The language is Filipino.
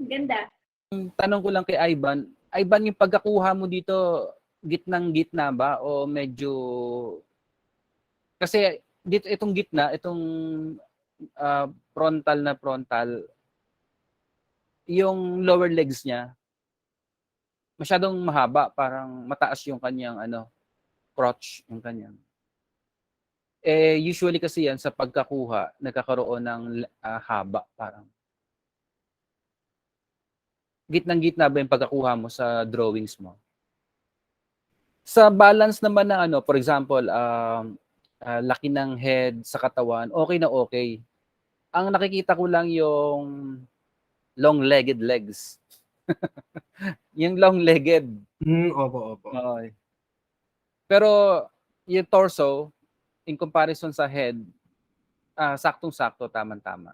Ganda. Tanong ko lang kay Ivan, Ivan, yung pagkakuha mo dito, gitnang-gitna ba o medyo kasi dito itong gitna, itong frontal na frontal, yung lower legs niya masyadong mahaba, parang mataas yung kanyang crotch, yung kanyang. Eh usually kasi yan sa pagkakuha nagkakaroon ng haba, parang gitnang-gitna ba yung pagkakuha mo sa drawings mo? Sa balance naman na for example, laki ng head sa katawan, okay na okay. Ang nakikita ko lang yung long-legged legs. Yung long-legged. Opo. Oo. Pero yung torso, in comparison sa head, saktong-sakto, tamang-tama.